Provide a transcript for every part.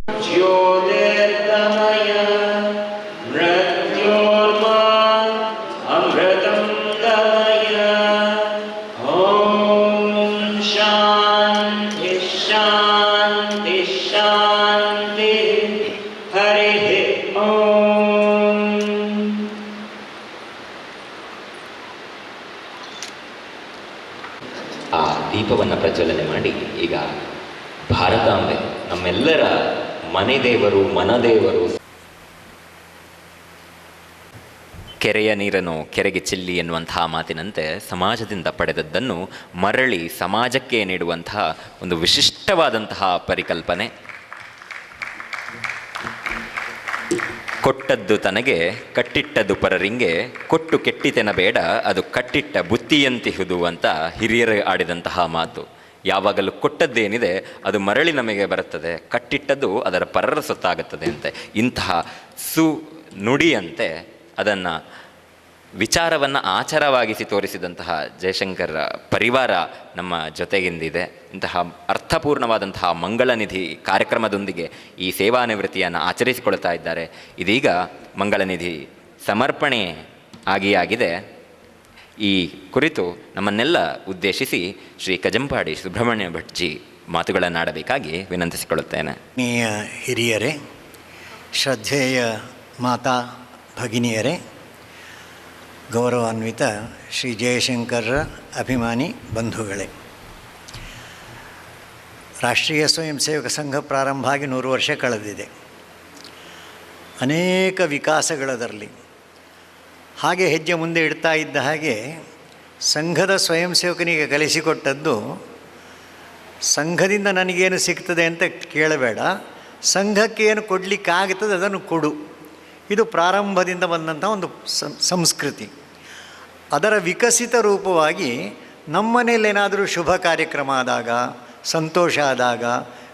ಜ್ಯೋತಿರ್ಗಮಯ ಮೃತ್ಯೋರ್ಮಾ ಅಮೃತಂ ಗಮಯ. ಓಂ ಶಾಂತಿ ಶಾಂತಿ ಶಾಂತಿ. ಹರಿ ಓಂ. ಆ ದೀಪವನ್ನು ಪ್ರಜ್ವಲನೆ ಮಾಡಿ ಈಗ ಭಾರತಾಂಬೆ ನಮ್ಮೆಲ್ಲರ ಮನೆ ದೇವರು, ಮನದೇವರು. ಕೆರೆಯ ನೀರನ್ನು ಕೆರೆಗೆ ಚೆಲ್ಲಿ ಎನ್ನುವಂತಹ ಮಾತಿನಂತೆ ಸಮಾಜದಿಂದ ಪಡೆದದ್ದನ್ನು ಮರಳಿ ಸಮಾಜಕ್ಕೆ ನೀಡುವಂತಹ ಒಂದು ವಿಶಿಷ್ಟವಾದಂತಹ ಪರಿಕಲ್ಪನೆ. ಕೊಟ್ಟದ್ದು ತನಗೆ ಕಟ್ಟಿಟ್ಟದ್ದು ಪರರಿಂಗೆ, ಕೊಟ್ಟು ಕೆಟ್ಟಿತೆನ ಬೇಡ ಅದು ಕಟ್ಟಿಟ್ಟ ಬುತ್ತಿಯಂತಿಹುದು ಅಂತ ಹಿರಿಯರು ಆಡಿದಂತಹ ಮಾತು. ಯಾವಾಗಲೂ ಕೊಟ್ಟದ್ದೇನಿದೆ ಅದು ಮರಳಿ ನಮಗೆ ಬರುತ್ತದೆ, ಕಟ್ಟಿಟ್ಟದ್ದು ಅದರ ಪರರ ಸೊತ್ತಾಗುತ್ತದೆ ಅಂತೆ. ಇಂತಹ ನುಡಿಯಂತೆ ಅದನ್ನು ವಿಚಾರವನ್ನು ಆಚಾರವಾಗಿಸಿ ತೋರಿಸಿದಂತಹ ಜಯಶಂಕರ ಪರಿವಾರ ನಮ್ಮ ಜೊತೆಗಿಂದಿದೆ. ಇಂತಹ ಅರ್ಥಪೂರ್ಣವಾದಂತಹ ಮಂಗಳನಿಧಿ ಕಾರ್ಯಕ್ರಮದೊಂದಿಗೆ ಈ ಸೇವಾ ನಿವೃತ್ತಿಯನ್ನು ಆಚರಿಸಿಕೊಳ್ತಾ ಇದ್ದಾರೆ. ಇದೀಗ ಮಂಗಳನಿಧಿ ಸಮರ್ಪಣೆ ಆಗಿದೆ. ಈ ಕುರಿತು ನಮ್ಮನ್ನೆಲ್ಲ ಉದ್ದೇಶಿಸಿ ಶ್ರೀ ಕಜಂಪಾಡಿ ಸುಬ್ರಹ್ಮಣ್ಯ ಭಟ್ಜಿ ಮಾತುಗಳನ್ನಾಡಬೇಕಾಗಿ ವಿನಂತಿಸಿಕೊಳ್ಳುತ್ತೇನೆ. ಹಿರಿಯರೇ, ಶ್ರದ್ಧೇಯ ಮಾತಾ ಭಗಿನಿಯರೇ, ಗೌರವಾನ್ವಿತ ಶ್ರೀ ಜಯಶಂಕರ ಅಭಿಮಾನಿ ಬಂಧುಗಳೇ, ರಾಷ್ಟ್ರೀಯ ಸ್ವಯಂ ಸೇವಕ ಸಂಘ ಪ್ರಾರಂಭ ಆಗಿ 100 ವರ್ಷ ಕಳೆದಿದೆ. ಅನೇಕ ವಿಕಾಸಗಳದರಲ್ಲಿ ಹಾಗೆ ಹೆಜ್ಜೆ ಮುಂದೆ ಇಡ್ತಾ ಇದ್ದ ಹಾಗೆ ಸಂಘದ ಸ್ವಯಂ ಸೇವಕನಿಗೆ ಕಲಿಸಿಕೊಟ್ಟದ್ದು, ಸಂಘದಿಂದ ನನಗೇನು ಸಿಗ್ತದೆ ಅಂತ ಕೇಳಬೇಡ, ಸಂಘಕ್ಕೆ ಏನು ಕೊಡಲಿಕ್ಕಾಗ್ತದೆ ಅದನ್ನು ಕೊಡು. ಇದು ಪ್ರಾರಂಭದಿಂದ ಬಂದಂಥ ಒಂದು ಸಂಸ್ಕೃತಿ. ಅದರ ವಿಕಸಿತ ರೂಪವಾಗಿ ನಮ್ಮನೇಲೇನಾದರೂ ಶುಭ ಕಾರ್ಯಕ್ರಮ ಆದಾಗ, ಸಂತೋಷ ಆದಾಗ,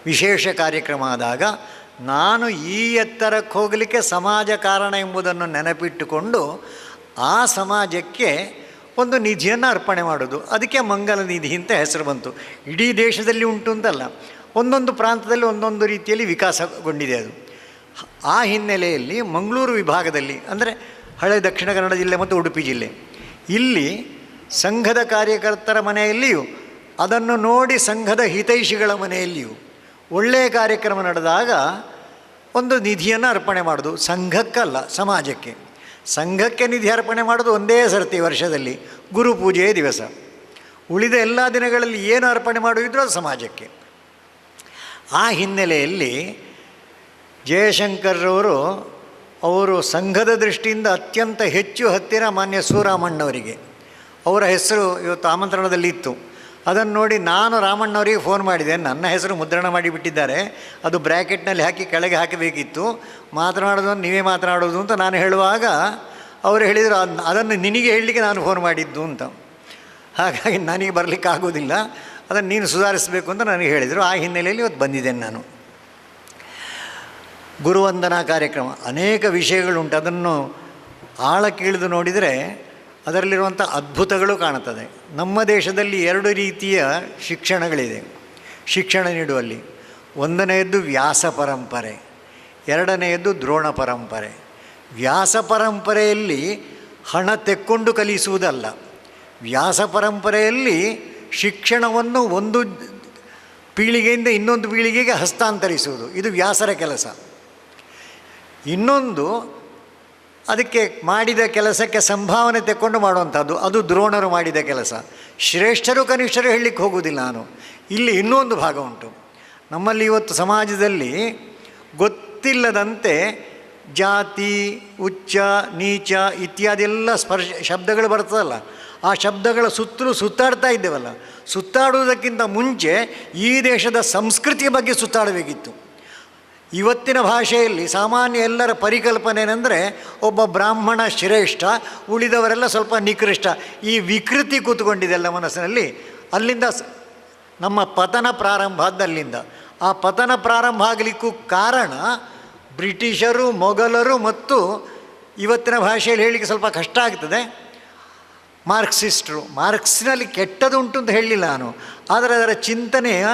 ವಿಶೇಷ ಕಾರ್ಯಕ್ರಮ ಆದಾಗ ನಾನು ಈ ಎತ್ತರಕ್ಕೆ ಹೋಗಲಿಕ್ಕೆ ಸಮಾಜ ಕಾರಣ ಎಂಬುದನ್ನು ನೆನಪಿಟ್ಟುಕೊಂಡು ಆ ಸಮಾಜಕ್ಕೆ ಒಂದು ನಿಧಿಯನ್ನು ಅರ್ಪಣೆ ಮಾಡೋದು. ಅದಕ್ಕೆ ಮಂಗಲ ನಿಧಿ ಅಂತ ಹೆಸರು ಬಂತು. ಇಡೀ ದೇಶದಲ್ಲಿ ಉಂಟು ಅಂತಲ್ಲ, ಒಂದೊಂದು ಪ್ರಾಂತದಲ್ಲಿ ಒಂದೊಂದು ರೀತಿಯಲ್ಲಿ ವಿಕಾಸಗೊಂಡಿದೆ ಅದು. ಆ ಹಿನ್ನೆಲೆಯಲ್ಲಿ ಮಂಗಳೂರು ವಿಭಾಗದಲ್ಲಿ, ಅಂದರೆ ಹಳೆ ದಕ್ಷಿಣ ಕನ್ನಡ ಜಿಲ್ಲೆ ಮತ್ತು ಉಡುಪಿ ಜಿಲ್ಲೆ, ಇಲ್ಲಿ ಸಂಘದ ಕಾರ್ಯಕರ್ತರ ಮನೆಯಲ್ಲಿಯೂ ಅದನ್ನು ನೋಡಿ ಸಂಘದ ಹಿತೈಷಿಗಳ ಮನೆಯಲ್ಲಿಯೂ ಒಳ್ಳೆಯ ಕಾರ್ಯಕ್ರಮ ನಡೆದಾಗ ಒಂದು ನಿಧಿಯನ್ನು ಅರ್ಪಣೆ ಮಾಡೋದು. ಸಂಘಕ್ಕಲ್ಲ, ಸಮಾಜಕ್ಕೆ. ಸಂಘಕ್ಕೆ ನಿಧಿ ಅರ್ಪಣೆ ಮಾಡೋದು ಒಂದೇ ಸರ್ತಿ ವರ್ಷದಲ್ಲಿ, ಗುರುಪೂಜೆಯ ದಿವಸ. ಉಳಿದ ಎಲ್ಲ ದಿನಗಳಲ್ಲಿ ಏನು ಅರ್ಪಣೆ ಮಾಡೋದಿದ್ರೂ ಅದು ಸಮಾಜಕ್ಕೆ. ಆ ಹಿನ್ನೆಲೆಯಲ್ಲಿ ಜಯಶಂಕರ್ರವರು ಅವರು ಸಂಘದ ದೃಷ್ಟಿಯಿಂದ ಅತ್ಯಂತ ಹೆಚ್ಚು ಹತ್ತಿರ ಮಾನ್ಯ ಸೂರಾಮಣ್ಣವರಿಗೆ, ಅವರ ಹೆಸರು ಇವತ್ತು ಆಮಂತ್ರಣದಲ್ಲಿ ಇತ್ತು. ಅದನ್ನು ನೋಡಿ ನಾನು ರಾಮಣ್ಣವರಿಗೆ ಫೋನ್ ಮಾಡಿದೆ. ನನ್ನ ಹೆಸರು ಮುದ್ರಣ ಮಾಡಿಬಿಟ್ಟಿದ್ದಾರೆ, ಅದು ಬ್ರ್ಯಾಕೆಟ್ನಲ್ಲಿ ಹಾಕಿ ಕೆಳಗೆ ಹಾಕಬೇಕಿತ್ತು, ಮಾತನಾಡೋದು ನೀವೇ ಮಾತನಾಡೋದು ಅಂತ ನಾನು ಹೇಳುವಾಗ ಅವರು ಹೇಳಿದರು, ಅದನ್ನು ನಿನಗೆ ಹೇಳಲಿಕ್ಕೆ ನಾನು ಫೋನ್ ಮಾಡಿದ್ದು ಅಂತ. ಹಾಗಾಗಿ ನನಗೆ ಬರಲಿಕ್ಕೆ ಆಗೋದಿಲ್ಲ, ಅದನ್ನು ನೀನು ಸುಧಾರಿಸಬೇಕು ಅಂತ ನನಗೆ ಹೇಳಿದರು. ಆ ಹಿನ್ನೆಲೆಯಲ್ಲಿ ಇವತ್ತು ಬಂದಿದ್ದೇನೆ ನಾನು. ಗುರುವಂದನಾ ಕಾರ್ಯಕ್ರಮ ಅನೇಕ ವಿಷಯಗಳುಂಟು. ಅದನ್ನು ಆಳಕ್ಕಿಳಿದು ನೋಡಿದರೆ ಅದರಲ್ಲಿರುವಂಥ ಅದ್ಭುತಗಳು ಕಾಣುತ್ತದೆ. ನಮ್ಮ ದೇಶದಲ್ಲಿ 2 ರೀತಿಯ ಶಿಕ್ಷಣಗಳಿದೆ ಶಿಕ್ಷಣ ನೀಡುವಲ್ಲಿ. ಒಂದನೆಯದ್ದು ವ್ಯಾಸ ಪರಂಪರೆ, ಎರಡನೆಯದ್ದು ದ್ರೋಣ ಪರಂಪರೆ. ವ್ಯಾಸ ಪರಂಪರೆಯಲ್ಲಿ ಹಣ ತೆಕ್ಕೊಂಡು ಕಲಿಸುವುದಲ್ಲ, ವ್ಯಾಸ ಪರಂಪರೆಯಲ್ಲಿ ಶಿಕ್ಷಣವನ್ನು ಒಂದು ಪೀಳಿಗೆಯಿಂದ ಇನ್ನೊಂದು ಪೀಳಿಗೆಗೆ ಹಸ್ತಾಂತರಿಸುವುದು, ಇದು ವ್ಯಾಸರ ಕೆಲಸ. ಇನ್ನೊಂದು ಅದಕ್ಕೆ ಮಾಡಿದ ಕೆಲಸಕ್ಕೆ ಸಂಭಾವನೆ ತೆಕ್ಕೊಂಡು ಮಾಡುವಂಥದ್ದು, ಅದು ದ್ರೋಣರು ಮಾಡಿದ ಕೆಲಸ. ಶ್ರೇಷ್ಠರು ಕನಿಷ್ಠರು ಹೇಳಲಿಕ್ಕೆ ಹೋಗುವುದಿಲ್ಲ ನಾನು. ಇಲ್ಲಿ ಇನ್ನೊಂದು ಭಾಗ ಉಂಟು. ನಮ್ಮಲ್ಲಿ ಇವತ್ತು ಸಮಾಜದಲ್ಲಿ ಗೊತ್ತಿಲ್ಲದಂತೆ ಜಾತಿ, ಉಚ್ಚ, ನೀಚ ಇತ್ಯಾದಿ ಎಲ್ಲ ಶಬ್ದಗಳು ಬರ್ತದಲ್ಲ, ಆ ಶಬ್ದಗಳ ಸುತ್ತಲೂ ಸುತ್ತಾಡ್ತಾ ಇದ್ದೇವಲ್ಲ. ಸುತ್ತಾಡುವುದಕ್ಕಿಂತ ಮುಂಚೆ ಈ ದೇಶದ ಸಂಸ್ಕೃತಿಯ ಬಗ್ಗೆ ಸುತ್ತಾಡಬೇಕಿತ್ತು. ಇವತ್ತಿನ ಭಾಷೆಯಲ್ಲಿ ಸಾಮಾನ್ಯ ಎಲ್ಲರ ಪರಿಕಲ್ಪನೆ ಏನೆಂದರೆ ಒಬ್ಬ ಬ್ರಾಹ್ಮಣ ಶ್ರೇಷ್ಠ, ಉಳಿದವರೆಲ್ಲ ಸ್ವಲ್ಪ ನಿಕೃಷ್ಟ. ಈ ವಿಕೃತಿ ಕೂತ್ಕೊಂಡಿದೆಲ್ಲ ಮನಸ್ಸಿನಲ್ಲಿ. ಅಲ್ಲಿಂದ ನಮ್ಮ ಪತನ ಪ್ರಾರಂಭ ಆದ್ದಲ್ಲಿಂದ. ಆ ಪತನ ಪ್ರಾರಂಭ ಆಗಲಿಕ್ಕೂ ಕಾರಣ ಬ್ರಿಟಿಷರು, ಮೊಘಲರು ಮತ್ತು ಇವತ್ತಿನ ಭಾಷೆಯಲ್ಲಿ ಹೇಳಲಿಕ್ಕೆ ಸ್ವಲ್ಪ ಕಷ್ಟ ಆಗ್ತದೆ ಮಾರ್ಕ್ಸಿಸ್ಟರು. ಮಾರ್ಕ್ಸ್ನಲ್ಲಿ ಕೆಟ್ಟದುಂಟು ಅಂತ ಹೇಳಲಿಲ್ಲ ನಾನು, ಆದರೆ ಅದರ ಚಿಂತನೆಯ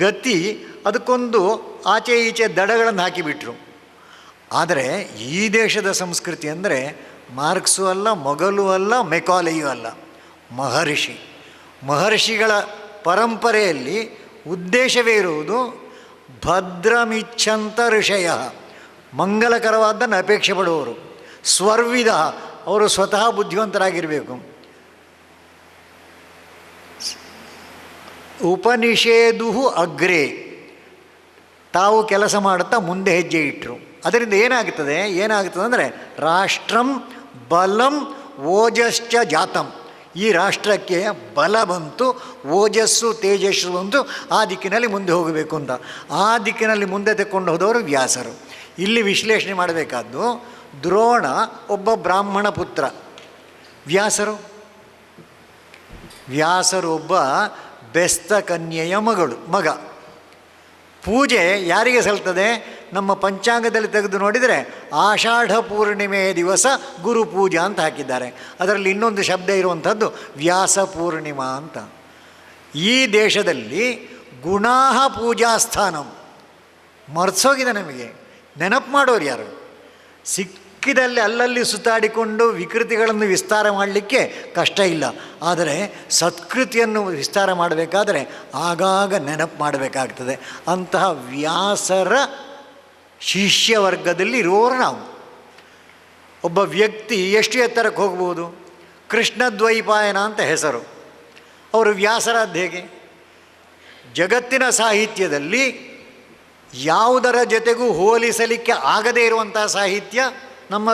ಗತಿ ಅದಕ್ಕೊಂದು ಆಚೆ ಈಚೆ ದಡಗಳನ್ನು ಹಾಕಿಬಿಟ್ರು. ಆದರೆ ಈ ದೇಶದ ಸಂಸ್ಕೃತಿ ಅಂದರೆ ಮಾರ್ಕ್ಸು ಅಲ್ಲ, ಮೊಘಲು ಅಲ್ಲ, ಮೆಕಾಲೆಯೂ ಅಲ್ಲ, ಮಹರ್ಷಿಗಳ ಪರಂಪರೆಯಲ್ಲಿ ಉದ್ದೇಶವೇ ಇರುವುದು ಭದ್ರಮಿಚ್ಛಂತ ಋಷಯ, ಮಂಗಲಕರವಾದ್ದನ್ನು ಅಪೇಕ್ಷೆ ಪಡುವವರು. ಸ್ವರ್ವಿದ, ಅವರು ಸ್ವತಃ ಬುದ್ಧಿವಂತರಾಗಿರಬೇಕು. ಉಪನಿಷೇಧು ಅಗ್ರೆ, ತಾವು ಕೆಲಸ ಮಾಡುತ್ತಾ ಮುಂದೆ ಹೆಜ್ಜೆ ಇಟ್ಟರು. ಅದರಿಂದ ಏನಾಗ್ತದೆ ಅಂದರೆ ರಾಷ್ಟ್ರಂ ಬಲಂ ಓಜಶ್ಚ ಜಾತಂ, ಈ ರಾಷ್ಟ್ರಕ್ಕೆ ಬಲ ಬಂತು, ಓಜಸ್ಸು ತೇಜಸ್ಸು ಬಂತು, ಆ ದಿಕ್ಕಿನಲ್ಲಿ ಮುಂದೆ ಹೋಗಬೇಕು ಅಂತ. ಆ ದಿಕ್ಕಿನಲ್ಲಿ ಮುಂದೆ ತೆಕ್ಕೊಂಡು ಹೋದವರು ವ್ಯಾಸರು. ಇಲ್ಲಿ ವಿಶ್ಲೇಷಣೆ ಮಾಡಬೇಕಾದ್ದು, ದ್ರೋಣ ಒಬ್ಬ ಬ್ರಾಹ್ಮಣ ಪುತ್ರ, ವ್ಯಾಸರು ಒಬ್ಬ ಬೆಸ್ತ ಕನ್ಯೆಯ ಮಗ. ಪೂಜೆ ಯಾರಿಗೆ ಸಲ್ತದೆ? ನಮ್ಮ ಪಂಚಾಂಗದಲ್ಲಿ ತೆಗೆದು ನೋಡಿದರೆ ಆಷಾಢ ಪೂರ್ಣಿಮೆಯ ದಿವಸ ಗುರು ಪೂಜಾ ಅಂತ ಹಾಕಿದ್ದಾರೆ. ಅದರಲ್ಲಿ ಇನ್ನೊಂದು ಶಬ್ದ ಇರುವಂಥದ್ದು ವ್ಯಾಸ ಪೂರ್ಣಿಮಾ ಅಂತ. ಈ ದೇಶದಲ್ಲಿ ಗುಣಾಹ ಪೂಜಾಸ್ಥಾನಂ ಮರ್ಸೋಗಿದೆ. ನಮಗೆ ನೆನಪು ಮಾಡೋರು ಯಾರು? ಸಿಕ್ಕಿದಲ್ಲಿ ಅಲ್ಲಲ್ಲಿ ಸುತ್ತಾಡಿಕೊಂಡು ವಿಕೃತಿಗಳನ್ನು ವಿಸ್ತಾರ ಮಾಡಲಿಕ್ಕೆ ಕಷ್ಟ ಇಲ್ಲ. ಆದರೆ ಸತ್ಕೃತಿಯನ್ನು ವಿಸ್ತಾರ ಮಾಡಬೇಕಾದರೆ ಆಗಾಗ ನೆನಪು ಮಾಡಬೇಕಾಗ್ತದೆ. ಅಂತಹ ವ್ಯಾಸರ ಶಿಷ್ಯವರ್ಗದಲ್ಲಿ ಇರೋರು ನಾವು. ಒಬ್ಬ ವ್ಯಕ್ತಿ ಎಷ್ಟು ಎತ್ತರಕ್ಕೆ ಹೋಗ್ಬೋದು? ಕೃಷ್ಣದ್ವೈಪಾಯನ ಅಂತ ಹೆಸರು. ಅವರು ವ್ಯಾಸರಾದ ಹೇಗೆ? ಜಗತ್ತಿನ ಸಾಹಿತ್ಯದಲ್ಲಿ ಯಾವುದರ ಜೊತೆಗೂ ಹೋಲಿಸಲಿಕ್ಕೆ ಆಗದೇ ಇರುವಂಥ ಸಾಹಿತ್ಯ ನಮ್ಮ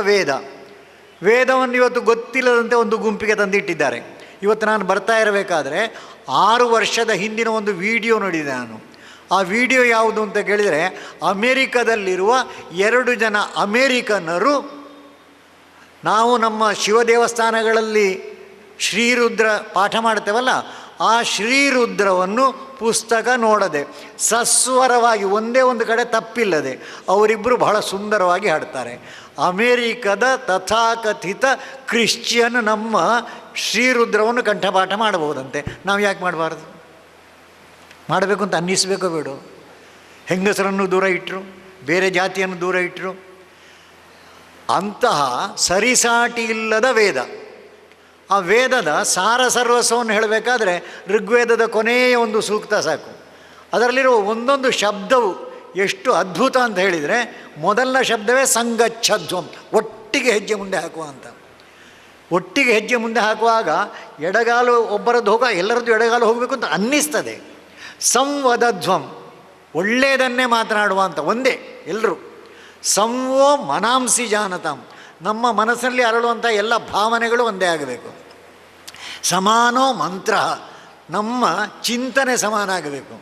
ವೇದವನ್ನು ಇವತ್ತು ಗೊತ್ತಿಲ್ಲದಂತೆ ಒಂದು ಗುಂಪಿಗೆ ತಂದಿಟ್ಟಿದ್ದಾರೆ. ಇವತ್ತು ನಾನು ಬರ್ತಾ ಇರಬೇಕಾದ್ರೆ 6 ವರ್ಷದ ಹಿಂದಿನ ಒಂದು ವಿಡಿಯೋ ನೋಡಿದೆ ನಾನು. ಆ ವಿಡಿಯೋ ಯಾವುದು ಅಂತ ಕೇಳಿದರೆ, ಅಮೇರಿಕದಲ್ಲಿರುವ 2 ಜನ ಅಮೇರಿಕನ್ನರು, ನಾವು ನಮ್ಮ ಶಿವ ದೇವಸ್ಥಾನಗಳಲ್ಲಿ ಶ್ರೀರುದ್ರ ಪಾಠ ಮಾಡ್ತೇವಲ್ಲ, ಆ ಶ್ರೀರುದ್ರವನ್ನು ಪುಸ್ತಕ ನೋಡದೆ ಸಸ್ವರವಾಗಿ ಒಂದೇ ಒಂದು ಕಡೆ ತಪ್ಪಿಲ್ಲದೆ ಅವರಿಬ್ಬರು ಬಹಳ ಸುಂದರವಾಗಿ ಹಾಡ್ತಾರೆ. ಅಮೇರಿಕದ ತಥಾಕಥಿತ ಕ್ರಿಶ್ಚಿಯನ್ ನಮ್ಮ ಶ್ರೀರುದ್ರವನ್ನು ಕಂಠಪಾಠ ಮಾಡಬಹುದಂತೆ. ನಾವು ಯಾಕೆ ಮಾಡಬಾರ್ದು? ಮಾಡಬೇಕು ಅಂತ ಅನ್ನಿಸ್ಬೇಕೋ ಬೇಡ? ಹೆಂಗಸರನ್ನು ದೂರ ಇಟ್ಟರು, ಬೇರೆ ಜಾತಿಯನ್ನು ದೂರ ಇಟ್ಟರು. ಅಂತಹ ಸರಿಸಾಟಿ ಇಲ್ಲದ ವೇದ. ಆ ವೇದದ ಸಾರ ಸರ್ವಸ್ವವನ್ನು ಹೇಳಬೇಕಾದ್ರೆ ಋಗ್ವೇದದ ಕೊನೆಯ ಒಂದು ಸೂಕ್ತ ಸಾಕು. ಅದರಲ್ಲಿರುವ ಒಂದೊಂದು ಶಬ್ದವು ಎಷ್ಟು ಅದ್ಭುತ ಅಂತ ಹೇಳಿದರೆ, ಮೊದಲನೇ ಶಬ್ದವೇ ಸಂಗಚ್ಛಧ್ವಂ, ಒಟ್ಟಿಗೆ ಹೆಜ್ಜೆ ಮುಂದೆ ಹಾಕುವ ಅಂತ. ಒಟ್ಟಿಗೆ ಹೆಜ್ಜೆ ಮುಂದೆ ಹಾಕುವಾಗ ಎಡಗಾಲು ಒಬ್ಬರದ್ದು ಎಲ್ಲರದ್ದು ಎಡಗಾಲು ಹೋಗಬೇಕು ಅಂತ ಅನ್ನಿಸ್ತದೆ. ಸಂವದಧ್ವಂ, ಒಳ್ಳೆಯದನ್ನೇ ಮಾತನಾಡುವ ಅಂತ, ಒಂದೇ ಎಲ್ಲರೂ. ಸಂವೋ ಮನಾಂಸಿ ಜಾನತಾಂ, ನಮ್ಮ ಮನಸ್ಸಲ್ಲಿ ಅರಳುವಂಥ ಎಲ್ಲ ಭಾವನೆಗಳು ಒಂದೇ ಆಗಬೇಕು. ಸಮಾನೋ ಮಂತ್ರ, ನಮ್ಮ ಚಿಂತನೆ ಸಮಾನ ಆಗಬೇಕು.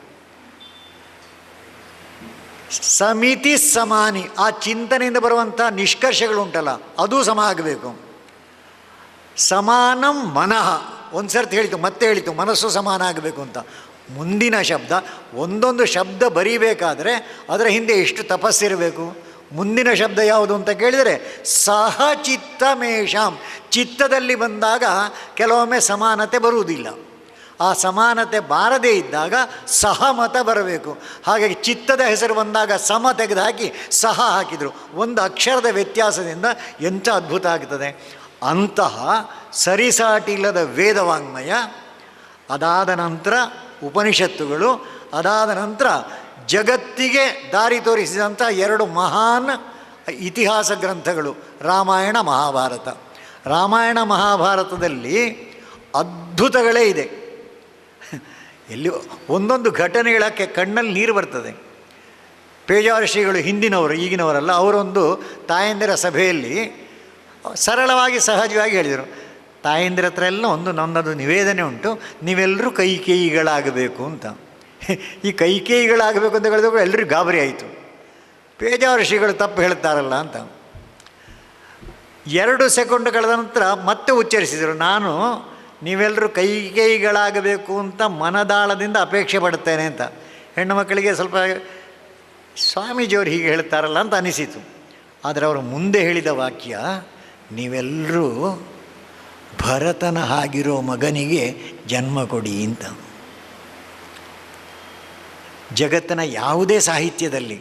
ಸಮಿತಿ ಸಮಾನಿ, ಆ ಚಿಂತನೆಯಿಂದ ಬರುವಂಥ ನಿಷ್ಕರ್ಷಗಳುಂಟಲ್ಲ ಅದು ಸಮ ಆಗಬೇಕು. ಸಮಾನಂ ಮನಃ, ಒಂದು ಸರ್ತಿ ಹೇಳಿತು ಮತ್ತೆ ಹೇಳಿತು ಮನಸ್ಸು ಸಮಾನ ಆಗಬೇಕು ಅಂತ. ಮುಂದಿನ ಶಬ್ದ, ಒಂದೊಂದು ಶಬ್ದ ಬರೀಬೇಕಾದರೆ ಅದರ ಹಿಂದೆ ಎಷ್ಟು ತಪಸ್ಸಿರಬೇಕು. ಮುಂದಿನ ಶಬ್ದ ಯಾವುದು ಅಂತ ಕೇಳಿದರೆ ಸಹಚಿತ್ತಮೇಷಾಂ, ಚಿತ್ತದಲ್ಲಿ ಬಂದಾಗ ಕೆಲವೊಮ್ಮೆ ಸಮಾನತೆ ಬರುವುದಿಲ್ಲ. ಆ ಸಮಾನತೆ ಬಾರದೇ ಇದ್ದಾಗ ಸಹಮತ ಬರಬೇಕು. ಹಾಗಾಗಿ ಚಿತ್ತದ ಹೆಸರು ಬಂದಾಗ ಸಮ ತೆಗೆದುಹಾಕಿ ಸಹ ಹಾಕಿದರು. ಒಂದು ಅಕ್ಷರದ ವ್ಯತ್ಯಾಸದಿಂದ ಎಂಥ ಅದ್ಭುತ ಆಗ್ತದೆ. ಅಂತಹ ಸರಿಸಾಟಿ ಇಲ್ಲದ ವೇದವಾಂಗ್ಮಯ, ಅದಾದ ನಂತರ ಉಪನಿಷತ್ತುಗಳು, ಅದಾದ ನಂತರ ಜಗತ್ತಿಗೆ ದಾರಿ ತೋರಿಸಿದಂಥ 2 ಮಹಾನ್ ಇತಿಹಾಸ ಗ್ರಂಥಗಳು ರಾಮಾಯಣ ಮಹಾಭಾರತ. ರಾಮಾಯಣ ಮಹಾಭಾರತದಲ್ಲಿ ಅದ್ಭುತಗಳೇ ಇದೆ. ಎಲ್ಲಿ ಒಂದೊಂದು ಘಟನೆ ಹೇಳೋಕ್ಕೆ ಕಣ್ಣಲ್ಲಿ ನೀರು ಬರ್ತದೆ. ಪೇಜಾವರ್ಷಿಗಳು ಹಿಂದಿನವರು, ಈಗಿನವರಲ್ಲ, ಅವರೊಂದು ತಾಯಂದಿರ ಸಭೆಯಲ್ಲಿ ಸರಳವಾಗಿ ಸಹಜವಾಗಿ ಹೇಳಿದರು, ತಾಯಂದಿರ ಹತ್ರ ಎಲ್ಲ ನನ್ನದು ನಿವೇದನೆ ಉಂಟು, ನೀವೆಲ್ಲರೂ ಕೈಕೇಯಿಗಳಾಗಬೇಕು ಅಂತ. ಈ ಕೈಕೇಯಿಗಳಾಗಬೇಕು ಅಂತ ಹೇಳಿದಾಗ ಎಲ್ಲರಿಗೂ ಗಾಬರಿ ಆಯಿತು. ಪೇಜಾವರ್ಷಿಗಳು ತಪ್ಪು ಹೇಳ್ತಾರಲ್ಲ ಅಂತ. 2 ಸೆಕೆಂಡ್ ಕಳೆದ ನಂತರ ಮತ್ತೆ ಉಚ್ಚರಿಸಿದರು, ನಾನು ನೀವೆಲ್ಲರೂ ಕೈಕೇಯಿಗಳಾಗಬೇಕು ಅಂತ ಮನದಾಳದಿಂದ ಅಪೇಕ್ಷೆ ಪಡುತ್ತೇನೆ ಅಂತ. ಹೆಣ್ಣು ಮಕ್ಕಳಿಗೆ ಸ್ವಲ್ಪ ಸ್ವಾಮೀಜಿಯವರು ಹೀಗೆ ಹೇಳ್ತಾರಲ್ಲ ಅಂತ ಅನಿಸಿತು. ಆದರೆ ಅವರು ಮುಂದೆ ಹೇಳಿದ ವಾಕ್ಯ, ನೀವೆಲ್ಲರೂ ಭರತನ ಹಾಗಿರೋ ಮಗನಿಗೆ ಜನ್ಮ ಕೊಡಿ ಅಂತ. ಜಗತ್ತಿನ ಯಾವುದೇ ಸಾಹಿತ್ಯದಲ್ಲಿ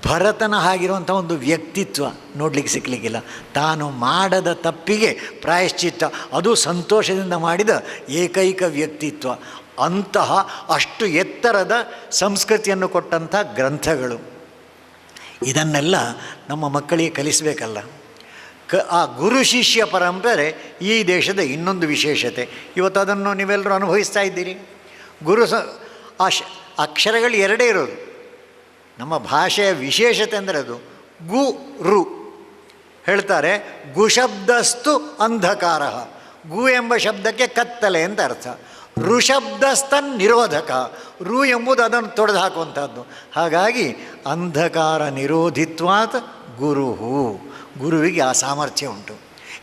ಭರತನ ಆಗಿರುವಂಥ ಒಂದು ವ್ಯಕ್ತಿತ್ವ ನೋಡಲಿಕ್ಕೆ ಸಿಕ್ಕಲಿಕ್ಕಿಲ್ಲ. ತಾನು ಮಾಡದ ತಪ್ಪಿಗೆ ಪ್ರಾಯಶ್ಚಿತ್ತ, ಅದು ಸಂತೋಷದಿಂದ ಮಾಡಿದ ಏಕೈಕ ವ್ಯಕ್ತಿತ್ವ. ಅಂತಹ ಅಷ್ಟು ಎತ್ತರದ ಸಂಸ್ಕೃತಿಯನ್ನು ಕೊಟ್ಟಂಥ ಗ್ರಂಥಗಳು. ಇದನ್ನೆಲ್ಲ ನಮ್ಮ ಮಕ್ಕಳಿಗೆ ಕಲಿಸಬೇಕಲ್ಲ. ಆ ಗುರು ಶಿಷ್ಯ ಪರಂಪರೆ ಈ ದೇಶದ ಇನ್ನೊಂದು ವಿಶೇಷತೆ. ಇವತ್ತು ಅದನ್ನು ನೀವೆಲ್ಲರೂ ಅನುಭವಿಸ್ತಾ ಇದ್ದೀರಿ. ಅಕ್ಷರಗಳು ಎರಡೇ ಇರೋದು. ನಮ್ಮ ಭಾಷೆಯ ವಿಶೇಷತೆ ಅಂದರೆ ಅದು ಗು ರು. ಹೇಳ್ತಾರೆ ಗುಶಬ್ದಸ್ತು ಅಂಧಕಾರ. ಗು ಎಂಬ ಶಬ್ದಕ್ಕೆ ಕತ್ತಲೆ ಅಂತ ಅರ್ಥ. ಋಷಬ್ದಸ್ತನ್ ನಿರೋಧಕ. ರು ಎಂಬುದು ಅದನ್ನು ತೊಡೆದು ಹಾಕುವಂಥದ್ದು. ಹಾಗಾಗಿ ಅಂಧಕಾರ ನಿರೋಧಿತ್ವಾತ್ ಗುರುಹು. ಗುರುವಿಗೆ ಆ ಸಾಮರ್ಥ್ಯ ಉಂಟು.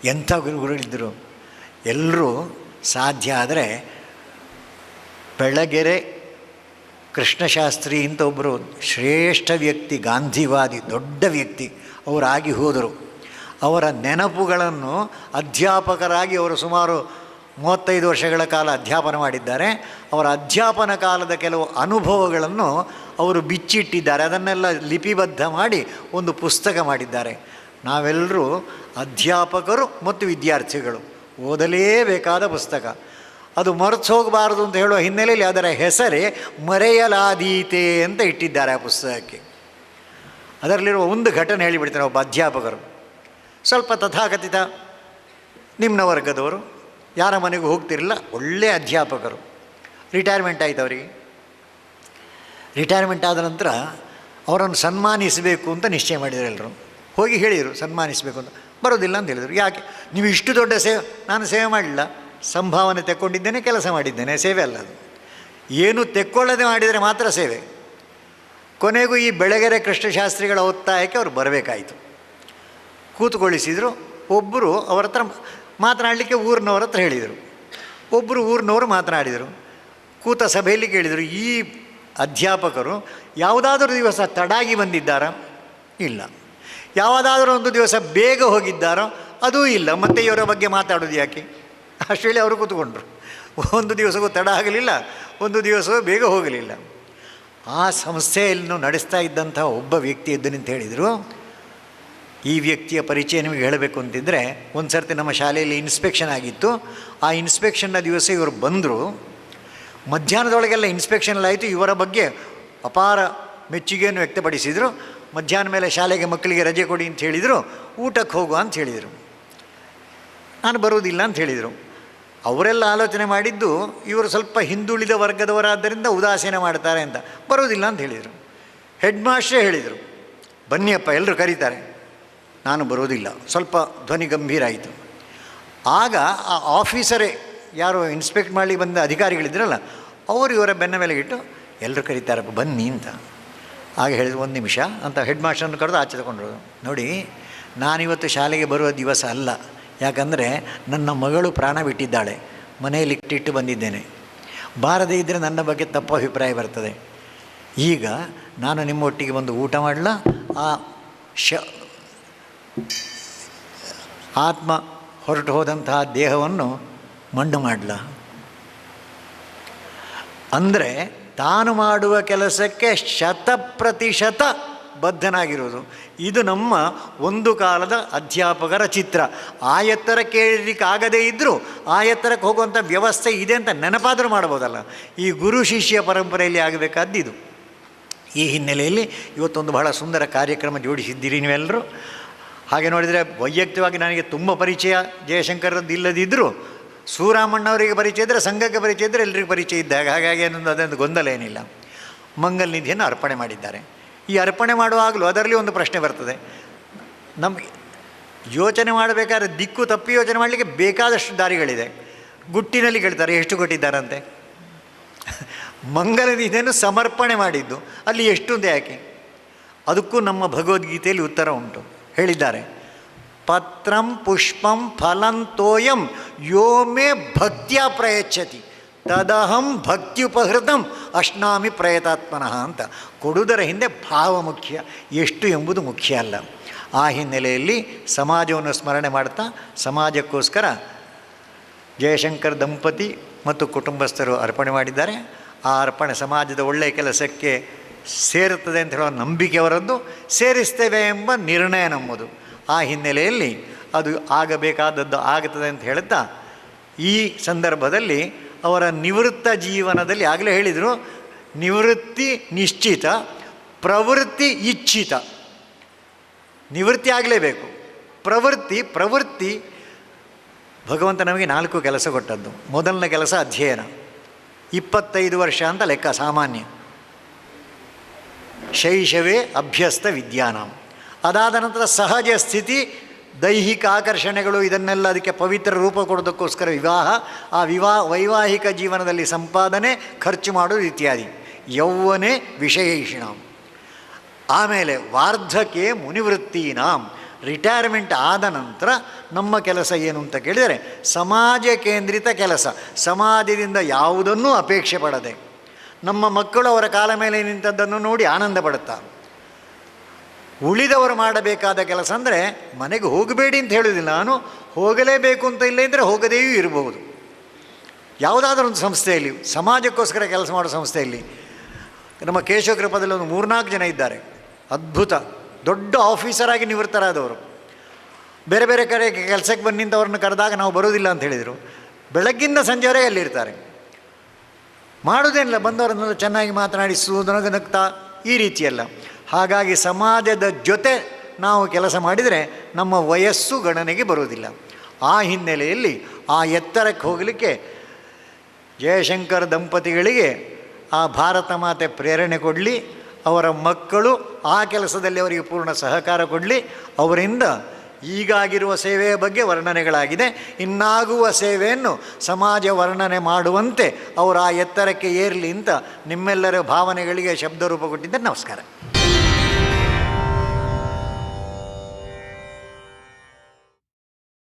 ಎಂಥ ಗುರುಗಳಿದ್ದರು. ಎಲ್ಲರೂ ಸಾಧ್ಯ ಆದರೆ ಬೆಳಗೆರೆ ಕೃಷ್ಣಶಾಸ್ತ್ರಿ ಅಂತ ಒಬ್ಬರು ಶ್ರೇಷ್ಠ ವ್ಯಕ್ತಿ, ಗಾಂಧಿವಾದಿ, ದೊಡ್ಡ ವ್ಯಕ್ತಿ ಅವರಾಗಿ ಹೋದರು. ಅವರ ನೆನಪುಗಳನ್ನು ಅಧ್ಯಾಪಕರಾಗಿ ಅವರು ಸುಮಾರು 35 ವರ್ಷಗಳ ಕಾಲ ಅಧ್ಯಾಪನ ಮಾಡಿದ್ದಾರೆ. ಅವರ ಅಧ್ಯಾಪನ ಕಾಲದ ಕೆಲವು ಅನುಭವಗಳನ್ನು ಅವರು ಬಿಚ್ಚಿಟ್ಟಿದ್ದಾರೆ. ಅದನ್ನೆಲ್ಲ ಲಿಪಿಬದ್ಧ ಮಾಡಿ ಒಂದು ಪುಸ್ತಕ ಮಾಡಿದ್ದಾರೆ. ನಾವೆಲ್ಲರೂ ಅಧ್ಯಾಪಕರು ಮತ್ತು ವಿದ್ಯಾರ್ಥಿಗಳು ಓದಲೇಬೇಕಾದ ಪುಸ್ತಕ. ಅದು ಮರೆತು ಹೋಗಬಾರದು ಅಂತ ಹೇಳುವ ಹಿನ್ನೆಲೆಯಲ್ಲಿ ಅದರ ಹೆಸರೇ ಮರೆಯಲಾದೀತೆ ಅಂತ ಇಟ್ಟಿದ್ದಾರೆ ಆ ಪುಸ್ತಕಕ್ಕೆ. ಅದರಲ್ಲಿರುವ ಒಂದು ಘಟನೆ ಹೇಳಿಬಿಡ್ತಾರೆ. ಒಬ್ಬ ಅಧ್ಯಾಪಕರು ಸ್ವಲ್ಪ ತಥಾಕಥಿತ ನಿಮ್ನ ವರ್ಗದವರು, ಯಾರ ಮನೆಗೂ ಹೋಗ್ತಿರಲಿಲ್ಲ, ಒಳ್ಳೆಯ ಅಧ್ಯಾಪಕರು. ರಿಟೈರ್ಮೆಂಟ್ ಆಯಿತು ಅವರಿಗೆ. ರಿಟೈರ್ಮೆಂಟ್ ಆದ ನಂತರ ಅವರನ್ನು ಸನ್ಮಾನಿಸಬೇಕು ಅಂತ ನಿಶ್ಚಯ ಮಾಡಿದರು. ಎಲ್ಲರೂ ಹೋಗಿ ಹೇಳಿದರು ಸನ್ಮಾನಿಸಬೇಕು ಅಂತ. ಬರೋದಿಲ್ಲ ಅಂತ ಹೇಳಿದರು. ಯಾಕೆ? ನೀವು ಇಷ್ಟು ದೊಡ್ಡ ಸೇವೆ. ನಾನು ಸೇವೆ ಮಾಡಲಿಲ್ಲ, ಸಂಭಾವನೆ ತೆಕ್ಕೊಂಡಿದ್ದೇನೆ, ಕೆಲಸ ಮಾಡಿದ್ದೇನೆ, ಸೇವೆ ಅಲ್ಲ ಅದು. ಏನು ತೆಕ್ಕೊಳ್ಳದೆ ಮಾಡಿದರೆ ಮಾತ್ರ ಸೇವೆ. ಕೊನೆಗೂ ಈ ಬೆಳಗೆರೆ ಕೃಷ್ಣಶಾಸ್ತ್ರಿಗಳ ಒತ್ತಾಯಕ್ಕೆ ಅವರು ಬರಬೇಕಾಯಿತು. ಕೂತ್ಕೊಳ್ಳಿಸಿದರು. ಒಬ್ಬರು ಅವರ ಹತ್ರ ಮಾತನಾಡಲಿಕ್ಕೆ ಊರಿನವ್ರ ಹತ್ರ ಹೇಳಿದರು. ಒಬ್ಬರು ಊರಿನವರು ಮಾತನಾಡಿದರು. ಕೂತ ಸಭೆಯಲ್ಲಿ ಕೇಳಿದರು, ಈ ಅಧ್ಯಾಪಕರು ಯಾವುದಾದ್ರೂ ದಿವಸ ತಡಾಗಿ ಬಂದಿದ್ದಾರಾ? ಇಲ್ಲ. ಯಾವುದಾದ್ರೂ ಒಂದು ದಿವಸ ಬೇಗ ಹೋಗಿದ್ದಾರೋ? ಅದೂ ಇಲ್ಲ. ಮತ್ತು ಇವರ ಬಗ್ಗೆ ಮಾತಾಡೋದು ಯಾಕೆ? ಅಷ್ಟರಲ್ಲಿ ಅವರು ಕೂತ್ಕೊಂಡ್ರು. ಒಂದು ದಿವಸವೂ ತಡ ಆಗಲಿಲ್ಲ, ಒಂದು ದಿವಸವೂ ಬೇಗ ಹೋಗಲಿಲ್ಲ. ಆ ಸಂಸ್ಥೆಯನ್ನು ನಡೆಸ್ತಾ ಇದ್ದಂಥ ಒಬ್ಬ ವ್ಯಕ್ತಿ ಇದ್ದನು ಅಂತ ಹೇಳಿದರು. ಈ ವ್ಯಕ್ತಿಯ ಪರಿಚಯ ನಿಮಗೆ ಹೇಳಬೇಕು ಅಂತಿದ್ದರೆ, ಒಂದು ಸರ್ತಿ ನಮ್ಮ ಶಾಲೆಯಲ್ಲಿ ಇನ್ಸ್ಪೆಕ್ಷನ್ ಆಗಿತ್ತು. ಆ ಇನ್ಸ್ಪೆಕ್ಷನ್ನ ದಿವಸ ಇವರು ಬಂದರು. ಮಧ್ಯಾಹ್ನದೊಳಗೆಲ್ಲ ಇನ್ಸ್ಪೆಕ್ಷನ್ ಆಯಿತು. ಇವರ ಬಗ್ಗೆ ಅಪಾರ ಮೆಚ್ಚುಗೆಯನ್ನು ವ್ಯಕ್ತಪಡಿಸಿದರು. ಮಧ್ಯಾಹ್ನ ಮೇಲೆ ಶಾಲೆಗೆ ಮಕ್ಕಳಿಗೆ ರಜೆ ಕೊಡಿ ಅಂತ ಹೇಳಿದರು. ಊಟಕ್ಕೆ ಹೋಗುವ ಅಂತ ಹೇಳಿದರು. ನಾನು ಬರುವುದಿಲ್ಲ ಅಂತ ಹೇಳಿದರು. ಅವರೆಲ್ಲ ಆಲೋಚನೆ ಮಾಡಿದ್ದು ಇವರು ಸ್ವಲ್ಪ ಹಿಂದುಳಿದ ವರ್ಗದವರಾದ್ದರಿಂದ ಉದಾಸೀನ ಮಾಡ್ತಾರೆ ಅಂತ. ಬರೋದಿಲ್ಲ ಅಂತ ಹೇಳಿದರು. ಹೆಡ್ ಮಾಸ್ಟ್ರೇ ಹೇಳಿದರು, ಬನ್ನಿಯಪ್ಪ ಎಲ್ಲರೂ ಕರೀತಾರೆ. ನಾನು ಬರೋದಿಲ್ಲ. ಸ್ವಲ್ಪ ಧ್ವನಿ ಗಂಭೀರ ಆಯಿತು. ಆಗ ಆ ಆಫೀಸರೇ, ಯಾರು ಇನ್ಸ್ಪೆಕ್ಟ್ ಮಾಡಿ ಬಂದ ಅಧಿಕಾರಿಗಳಿದ್ರಲ್ಲ, ಅವರು ಇವರ ಬೆನ್ನ ಮೇಲೆ ಇಟ್ಟು ಎಲ್ಲರೂ ಕರೀತಾರಪ್ಪ ಬನ್ನಿ ಅಂತ. ಆಗ ಹೇಳಿದ್ರು, ಒಂದು ನಿಮಿಷ ಅಂತ ಹೆಡ್ ಮಾಸ್ಟರನ್ನು ಕರೆದು ಆಚೆ ತಗೊಂಡ್ರು. ನೋಡಿ, ನಾನಿವತ್ತು ಶಾಲೆಗೆ ಬರುವ ದಿವಸ ಅಲ್ಲ. ಯಾಕಂದರೆ ನನ್ನ ಮಗಳು ಪ್ರಾಣ ಬಿಟ್ಟಿದ್ದಾಳೆ. ಮನೆಯಲ್ಲಿ ಇಟ್ಟಿಟ್ಟು ಬಂದಿದ್ದೇನೆ. ಬಾರದೇ ಇದ್ದರೆ ನನ್ನ ಬಗ್ಗೆ ತಪ್ಪು ಅಭಿಪ್ರಾಯ ಬರ್ತದೆ. ಈಗ ನಾನು ನಿಮ್ಮೊಟ್ಟಿಗೆ ಬಂದು ಊಟ ಮಾಡಲ, ಆ ಆತ್ಮ ಹೊರಟು ಹೋದಂತಹ ದೇಹವನ್ನು ಮಣ್ಣು ಮಾಡಲ. ಅಂದರೆ ತಾನು ಮಾಡುವ ಕೆಲಸಕ್ಕೆ 100% ಬದ್ಧನಾಗಿರೋದು. ಇದು ನಮ್ಮ ಒಂದು ಕಾಲದ ಅಧ್ಯಾಪಕರ ಚಿತ್ರ. ಆ ಎತ್ತರಕ್ಕೆ ಕೇಳಲಿಕ್ಕೆ ಆಗದೇ ಇದ್ದರೂ ಆ ಎತ್ತರಕ್ಕೆ ಹೋಗುವಂಥ ವ್ಯವಸ್ಥೆ ಇದೆ ಅಂತ ನೆನಪಾದರೂ ಮಾಡ್ಬೋದಲ್ಲ. ಈ ಗುರು ಶಿಷ್ಯ ಪರಂಪರೆಯಲ್ಲಿ ಆಗಬೇಕಾದ್ದು. ಈ ಹಿನ್ನೆಲೆಯಲ್ಲಿ ಇವತ್ತೊಂದು ಬಹಳ ಸುಂದರ ಕಾರ್ಯಕ್ರಮ ಜೋಡಿಸಿದ್ದೀರಿ ನೀವೆಲ್ಲರೂ. ಹಾಗೆ ನೋಡಿದರೆ ವೈಯಕ್ತಿಕವಾಗಿ ನನಗೆ ತುಂಬ ಪರಿಚಯ ಜಯಶಂಕರದ್ದು ಇಲ್ಲದಿದ್ದರೂ ಸೂರಾಮಣ್ಣವರಿಗೆ ಪರಿಚಯ ಇದ್ದರೆ, ಸಂಘಕ್ಕೆ ಪರಿಚಯ ಇದ್ದರೆ ಎಲ್ಲರಿಗೂ ಪರಿಚಯ ಇದ್ದಾಗ. ಹಾಗಾಗಿ ಅದೊಂದು ಗೊಂದಲ ಏನಿಲ್ಲ. ಮಂಗಲ ನಿಧಿಯನ್ನು ಅರ್ಪಣೆ ಮಾಡಿದ್ದಾರೆ. ಈ ಅರ್ಪಣೆ ಮಾಡುವಾಗಲೂ ಅದರಲ್ಲಿ ಒಂದು ಪ್ರಶ್ನೆ ಬರ್ತದೆ. ನಮಗೆ ಯೋಚನೆ ಮಾಡಬೇಕಾದ್ರೆ ದಿಕ್ಕು ತಪ್ಪಿ ಯೋಚನೆ ಮಾಡಲಿಕ್ಕೆ ಬೇಕಾದಷ್ಟು ದಾರಿಗಳಿದೆ. ಗುಟ್ಟಿನಲ್ಲಿ ಕೇಳ್ತಾರೆ ಎಷ್ಟು ಕೊಟ್ಟಿದ್ದಾರಂತೆ. ಮಂಗಲ ನಿಧಿಯನ್ನು ಸಮರ್ಪಣೆ ಮಾಡಿದ್ದು ಅಲ್ಲಿ ಎಷ್ಟು ಅಂತ ಯಾಕೆ? ಅದಕ್ಕೂ ನಮ್ಮ ಭಗವದ್ಗೀತೆಯಲ್ಲಿ ಉತ್ತರ ಉಂಟು. ಹೇಳಿದ್ದಾರೆ, ಪತ್ರಂ ಪುಷ್ಪಂ ಫಲಂತೋಯಂ ಯೋಮೇ ಭಕ್ತಿಯ ಪ್ರಯಚ್ಛತಿ ತದಹಂ ಭಕ್ತ್ಯುಪಹೃತಂ ಅಶ್ನಾಮಿ ಪ್ರಯತಾತ್ಮನಃ ಅಂತ. ಕೊಡುವುದರ ಹಿಂದೆ ಭಾವ ಮುಖ್ಯ, ಎಷ್ಟು ಎಂಬುದು ಮುಖ್ಯ ಅಲ್ಲ. ಆ ಹಿನ್ನೆಲೆಯಲ್ಲಿ ಸಮಾಜವನ್ನು ಸ್ಮರಣೆ ಮಾಡ್ತಾ ಸಮಾಜಕ್ಕೋಸ್ಕರ ಜಯಶಂಕರ್ ದಂಪತಿ ಮತ್ತು ಕುಟುಂಬಸ್ಥರು ಅರ್ಪಣೆ ಮಾಡಿದ್ದಾರೆ. ಆ ಅರ್ಪಣೆ ಸಮಾಜದ ಒಳ್ಳೆಯ ಕೆಲಸಕ್ಕೆ ಸೇರುತ್ತದೆ ಅಂತ ಹೇಳೋ ನಂಬಿಕೆ ಅವರದ್ದು, ಸೇರಿಸ್ತೇವೆ ಎಂಬ ನಿರ್ಣಯ ನಮ್ಮದು. ಆ ಹಿನ್ನೆಲೆಯಲ್ಲಿ ಅದು ಆಗಬೇಕಾದದ್ದು ಆಗುತ್ತದೆ ಅಂತ ಹೇಳ್ತಾ, ಈ ಸಂದರ್ಭದಲ್ಲಿ ಅವರ ನಿವೃತ್ತ ಜೀವನದಲ್ಲಿ ಆಗಲೇ ಹೇಳಿದರು, ನಿವೃತ್ತಿ ನಿಶ್ಚಿತ, ಪ್ರವೃತ್ತಿ ಇಚ್ಛಿತ. ನಿವೃತ್ತಿ ಆಗಲೇಬೇಕು. ಪ್ರವೃತ್ತಿ ಭಗವಂತ ನಮಗೆ 4 ಕೆಲಸ ಕೊಟ್ಟದ್ದು. ಮೊದಲನೇ ಕೆಲಸ ಅಧ್ಯಯನ, 25 ವರ್ಷ ಅಂತ ಲೆಕ್ಕ ಸಾಮಾನ್ಯ. ಶೈಶವೇ ಅಭ್ಯಸ್ತ ವಿದ್ಯಾನಾಂ. ಅದಾದ ನಂತರ ಸಹಜ ಸ್ಥಿತಿ, ದೈಹಿಕ ಆಕರ್ಷಣೆಗಳು, ಇದನ್ನೆಲ್ಲ ಅದಕ್ಕೆ ಪವಿತ್ರ ರೂಪ ಕೊಡೋದಕ್ಕೋಸ್ಕರ ವಿವಾಹ, ಆ ವೈವಾಹಿಕ ಜೀವನದಲ್ಲಿ ಸಂಪಾದನೆ, ಖರ್ಚು ಮಾಡೋದು ಇತ್ಯಾದಿ. ಯೌವನೆ ವಿಷಯೈಷಿಣಾಂ. ಆಮೇಲೆ ವಾರ್ಧಕೆ ಮುನಿವೃತ್ತೀನಾಂ. ರಿಟೈರ್ಮೆಂಟ್ ಆದ ನಂತರ ನಮ್ಮ ಕೆಲಸ ಏನು ಅಂತ ಕೇಳಿದರೆ ಸಮಾಜ ಕೇಂದ್ರಿತ ಕೆಲಸ. ಸಮಾಜದಿಂದ ಯಾವುದನ್ನೂ ಅಪೇಕ್ಷೆ ಪಡದೆ ನಮ್ಮ ಮಕ್ಕಳು ಅವರ ಕಾಲ ಮೇಲೆ ನಿಂತದ್ದನ್ನು ನೋಡಿ ಆನಂದ ಪಡುತ್ತಾರೆ. ಉಳಿದವರು ಮಾಡಬೇಕಾದ ಕೆಲಸ ಅಂದರೆ ಮನೆಗೆ ಹೋಗಬೇಡಿ ಅಂತ ಹೇಳೋದಿಲ್ಲ ನಾನು, ಹೋಗಲೇಬೇಕು ಅಂತ ಇಲ್ಲ ಇದ್ದರೆ ಹೋಗದೆಯೂ ಇರಬಹುದು. ಯಾವುದಾದ್ರೂ ಒಂದು ಸಂಸ್ಥೆಯಲ್ಲಿ ಸಮಾಜಕ್ಕೋಸ್ಕರ ಕೆಲಸ ಮಾಡೋ ಸಂಸ್ಥೆಯಲ್ಲಿ ನಮ್ಮ ಕೇಶವ ಕೃಪದಲ್ಲಿ ಒಂದು 3-4 ಜನ ಇದ್ದಾರೆ. ಅದ್ಭುತ, ದೊಡ್ಡ ಆಫೀಸರಾಗಿ ನಿವೃತ್ತರಾದವರು. ಬೇರೆ ಬೇರೆ ಕಡೆ ಕೆಲಸಕ್ಕೆ ಬಂದಿಂದವ್ರನ್ನ ಕರೆದಾಗ ನಾವು ಬರೋದಿಲ್ಲ ಅಂತ ಹೇಳಿದರು. ಬೆಳಗ್ಗಿಂದ ಸಂಜೆವರೆಗೆ ಅಲ್ಲಿರ್ತಾರೆ. ಮಾಡೋದೇನಿಲ್ಲ, ಬಂದವರನ್ನೆಲ್ಲ ಚೆನ್ನಾಗಿ ಮಾತನಾಡಿಸುವುದು, ನಗ್ತಾ, ಈ ರೀತಿಯಲ್ಲ. ಹಾಗಾಗಿ ಸಮಾಜದ ಜೊತೆ ನಾವು ಕೆಲಸ ಮಾಡಿದರೆ ನಮ್ಮ ವಯಸ್ಸು ಗಣನೆಗೆ ಬರುವುದಿಲ್ಲ. ಆ ಹಿನ್ನೆಲೆಯಲ್ಲಿ ಆ ಎತ್ತರಕ್ಕೆ ಹೋಗಲಿಕ್ಕೆ ಜಯಶಂಕರ್ ದಂಪತಿಗಳಿಗೆ ಆ ಭಾರತ ಮಾತೆ ಪ್ರೇರಣೆ ಕೊಡಲಿ, ಅವರ ಮಕ್ಕಳು ಆ ಕೆಲಸದಲ್ಲಿ ಅವರಿಗೆ ಪೂರ್ಣ ಸಹಕಾರ ಕೊಡಲಿ. ಅವರಿಂದ ಈಗಾಗಿರುವ ಸೇವೆಯ ಬಗ್ಗೆ ವರ್ಣನೆಗಳಾಗಿದೆ. ಇನ್ನಾಗುವ ಸೇವೆಯನ್ನು ಸಮಾಜ ವರ್ಣನೆ ಮಾಡುವಂತೆ ಅವರು ಆ ಎತ್ತರಕ್ಕೆ ಏರಲಿ ಅಂತ ನಿಮ್ಮೆಲ್ಲರ ಭಾವನೆಗಳಿಗೆ ಶಬ್ದರೂಪ ಕೊಟ್ಟಿದ್ದರೆ ನಮಸ್ಕಾರ.